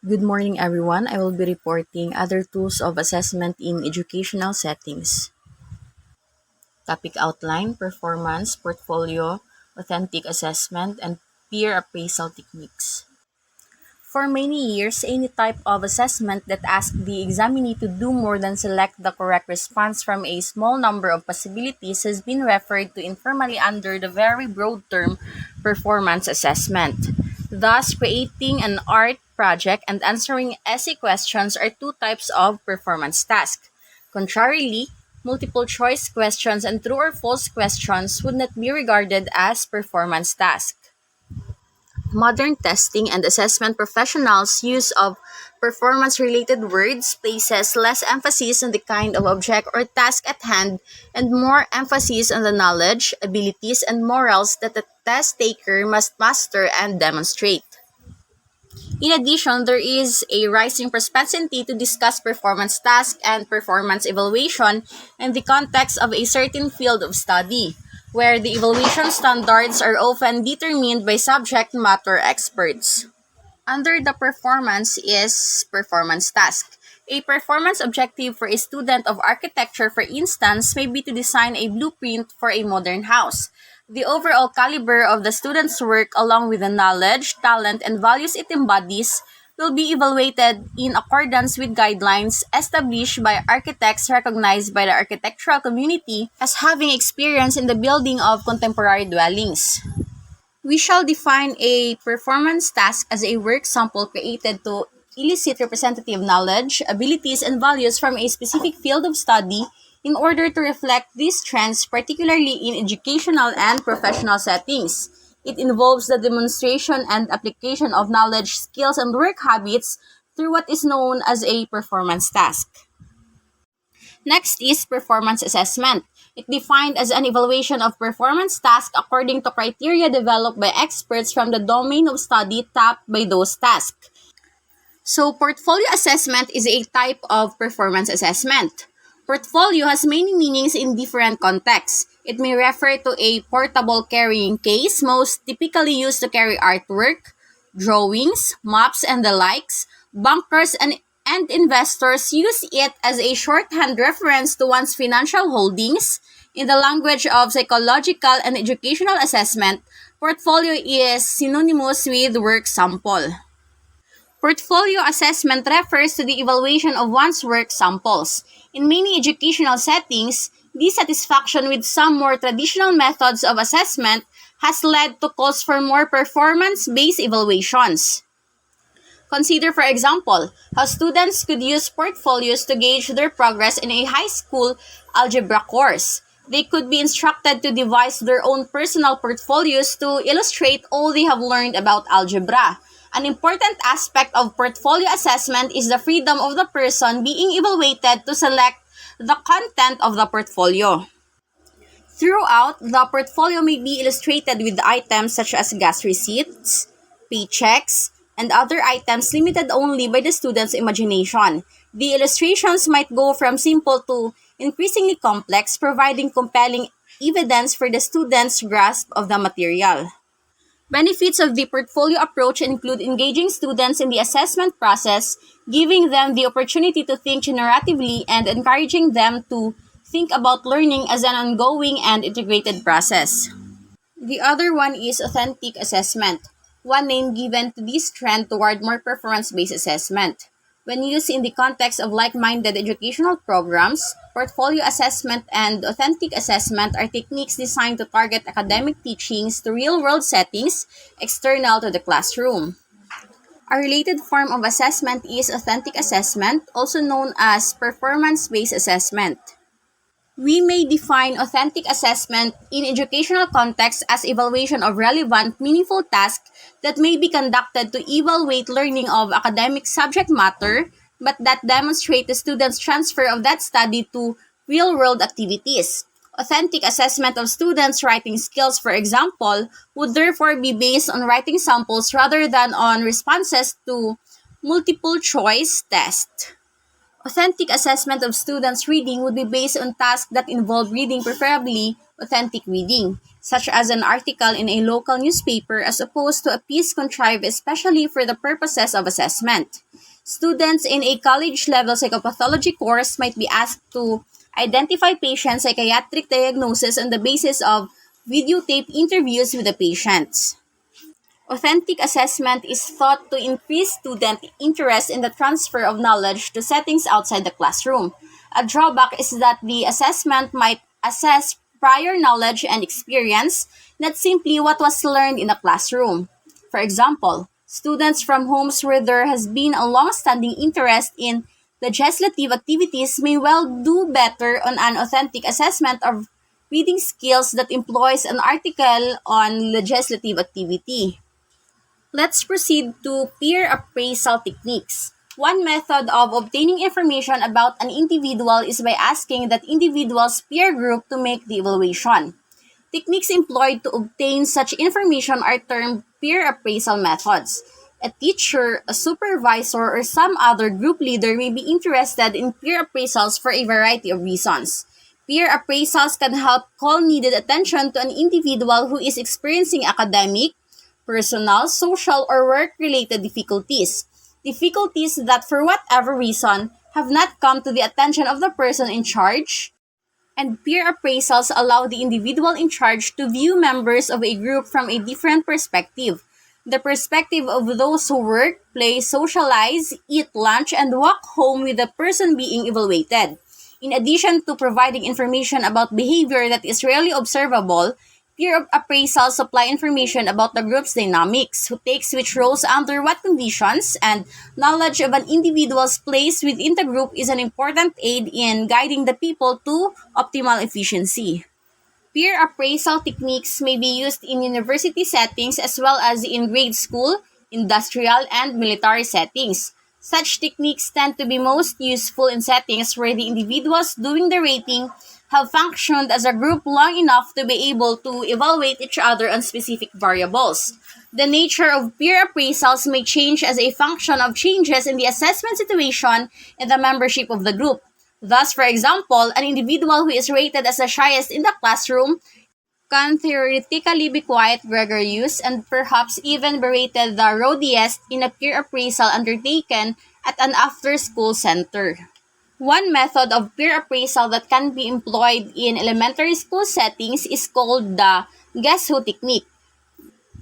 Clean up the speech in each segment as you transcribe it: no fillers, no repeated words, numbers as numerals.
Good morning, everyone. I will be reporting other tools of assessment in educational settings. Topic outline, performance, portfolio, authentic assessment, and peer appraisal techniques. For many years, any type of assessment that asks the examinee to do more than select the correct response from a small number of possibilities has been referred to informally under the very broad term performance assessment. Thus, creating an art project and answering essay questions are two types of performance tasks. Contrarily, multiple choice questions and true or false questions would not be regarded as performance tasks. Modern testing and assessment professionals' use of performance related words places less emphasis on the kind of object or task at hand and more emphasis on the knowledge, abilities, and morals that the test taker must master and demonstrate. In addition, there is a rising propensity to discuss performance tasks and performance evaluation in the context of a certain field of study, where the evaluation standards are often determined by subject matter experts. Under the performance is performance task. A performance objective for a student of architecture, for instance, may be to design a blueprint for a modern house. The overall caliber of the student's work, along with the knowledge, talent, and values it embodies, will be evaluated in accordance with guidelines established by architects recognized by the architectural community as having experience in the building of contemporary dwellings. We shall define a performance task as a work sample created to elicit representative knowledge, abilities, and values from a specific field of study in order to reflect these trends, particularly in educational and professional settings. It involves the demonstration and application of knowledge, skills, and work habits through what is known as a performance task. Next is performance assessment. It defined as an evaluation of performance tasks according to criteria developed by experts from the domain of study tapped by those tasks. So, portfolio assessment is a type of performance assessment. Portfolio has many meanings in different contexts. It may refer to a portable carrying case, most typically used to carry artwork, drawings, maps, and the likes. Bankers and investors use it as a shorthand reference to one's financial holdings. In the language of psychological and educational assessment, portfolio is synonymous with work sample. Portfolio assessment refers to the evaluation of one's work samples. In many educational settings, dissatisfaction with some more traditional methods of assessment has led to calls for more performance-based evaluations. Consider, for example, how students could use portfolios to gauge their progress in a high school algebra course. They could be instructed to devise their own personal portfolios to illustrate all they have learned about algebra. An important aspect of portfolio assessment is the freedom of the person being evaluated to select the content of the portfolio. Throughout, the portfolio may be illustrated with items such as gas receipts, paychecks, and other items limited only by the student's imagination. The illustrations might go from simple to increasingly complex, providing compelling evidence for the student's grasp of the material. Benefits of the portfolio approach include engaging students in the assessment process, giving them the opportunity to think generatively, and encouraging them to think about learning as an ongoing and integrated process. The other one is authentic assessment, one name given to this trend toward more performance-based assessment. When used in the context of like-minded educational programs, portfolio assessment and authentic assessment are techniques designed to target academic teachings to real-world settings external to the classroom. A related form of assessment is authentic assessment, also known as performance-based assessment. We may define authentic assessment in educational context as evaluation of relevant, meaningful tasks that may be conducted to evaluate learning of academic subject matter, but that demonstrate the student's transfer of that study to real-world activities. Authentic assessment of students' writing skills, for example, would therefore be based on writing samples rather than on responses to multiple choice tests. Authentic assessment of students' reading would be based on tasks that involve reading, preferably authentic reading, such as an article in a local newspaper as opposed to a piece contrived especially for the purposes of assessment. Students in a college-level psychopathology course might be asked to identify patient psychiatric diagnosis on the basis of videotape interviews with the patients. Authentic assessment is thought to increase student interest in the transfer of knowledge to settings outside the classroom. A drawback is that the assessment might assess prior knowledge and experience, not simply what was learned in the classroom. For example, students from homes where there has been a long-standing interest in legislative activities may well do better on an authentic assessment of reading skills that employs an article on legislative activity. Let's proceed to peer appraisal techniques. One method of obtaining information about an individual is by asking that individual's peer group to make the evaluation. Techniques employed to obtain such information are termed peer appraisal methods. A teacher, a supervisor, or some other group leader may be interested in peer appraisals for a variety of reasons. Peer appraisals can help call needed attention to an individual who is experiencing academic, personal, social, or work-related difficulties. Difficulties that, for whatever reason, have not come to the attention of the person in charge, and peer appraisals allow the individual in charge to view members of a group from a different perspective. The perspective of those who work, play, socialize, eat lunch, and walk home with the person being evaluated. In addition to providing information about behavior that is rarely observable, peer appraisals supply information about the group's dynamics, who takes which roles under what conditions, and knowledge of an individual's place within the group is an important aid in guiding the people to optimal efficiency. Peer appraisal techniques may be used in university settings as well as in grade school, industrial, and military settings. Such techniques tend to be most useful in settings where the individuals doing the rating have functioned as a group long enough to be able to evaluate each other on specific variables. The nature of peer appraisals may change as a function of changes in the assessment situation and the membership of the group. Thus, for example, an individual who is rated as the shyest in the classroom can theoretically be quiet, gregarious, and perhaps even be rated the rowdiest in a peer appraisal undertaken at an after-school center. One method of peer appraisal that can be employed in elementary school settings is called the guess who technique.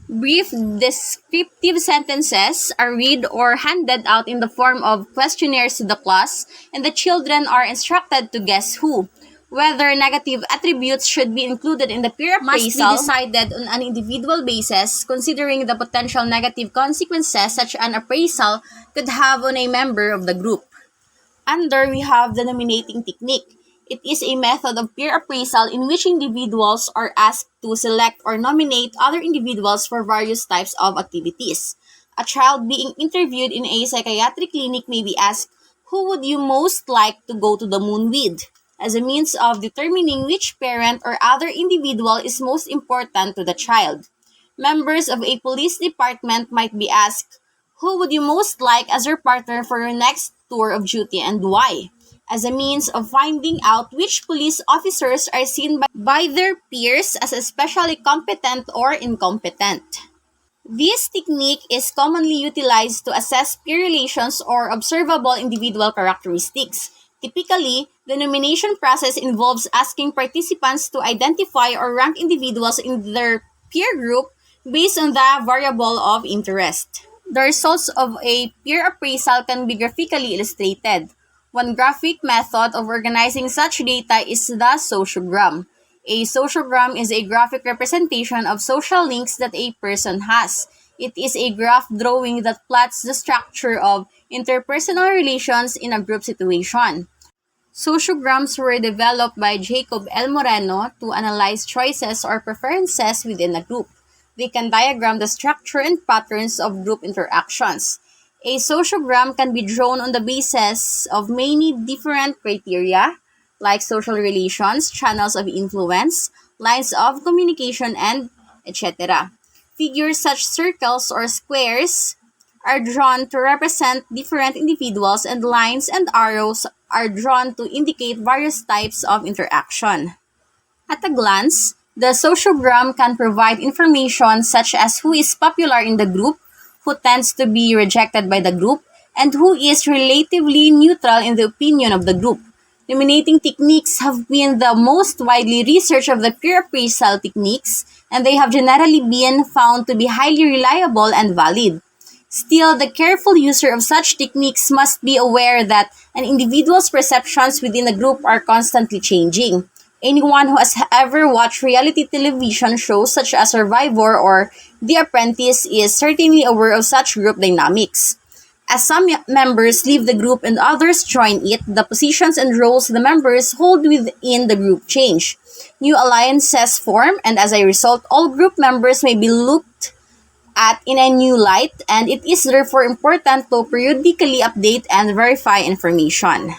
Brief descriptive sentences are read or handed out in the form of questionnaires to the class, and the children are instructed to guess who. Whether negative attributes should be included in the peer appraisal must be decided on an individual basis, considering the potential negative consequences such an appraisal could have on a member of the group. Under, we have the nominating technique. It is a method of peer appraisal in which individuals are asked to select or nominate other individuals for various types of activities. A child being interviewed in a psychiatric clinic may be asked, "Who would you most like to go to the moon with?" as a means of determining which parent or other individual is most important to the child. Members of a police department might be asked, "Who would you most like as your partner for your next tour of duty and why?" as a means of finding out which police officers are seen by their peers as especially competent or incompetent. This technique is commonly utilized to assess peer relations or observable individual characteristics. Typically, the nomination process involves asking participants to identify or rank individuals in their peer group based on the variable of interest. The results of a peer appraisal can be graphically illustrated. One graphic method of organizing such data is the sociogram. A sociogram is a graphic representation of social links that a person has. It is a graph drawing that plots the structure of interpersonal relations in a group situation. Sociograms were developed by Jacob L. Moreno to analyze choices or preferences within a group. They can diagram the structure and patterns of group interactions. A sociogram can be drawn on the basis of many different criteria, like social relations, channels of influence, lines of communication, and etc. Figures such circles or squares are drawn to represent different individuals, and lines and arrows are drawn to indicate various types of interaction. At a glance, the sociogram can provide information such as who is popular in the group, who tends to be rejected by the group, and who is relatively neutral in the opinion of the group. Nominating techniques have been the most widely researched of the peer appraisal techniques, and they have generally been found to be highly reliable and valid. Still, the careful user of such techniques must be aware that an individual's perceptions within a group are constantly changing. Anyone who has ever watched reality television shows such as Survivor or The Apprentice is certainly aware of such group dynamics. As some members leave the group and others join it, the positions and roles the members hold within the group change. New alliances form, and as a result, all group members may be looked at in a new light, and it is therefore important to periodically update and verify information.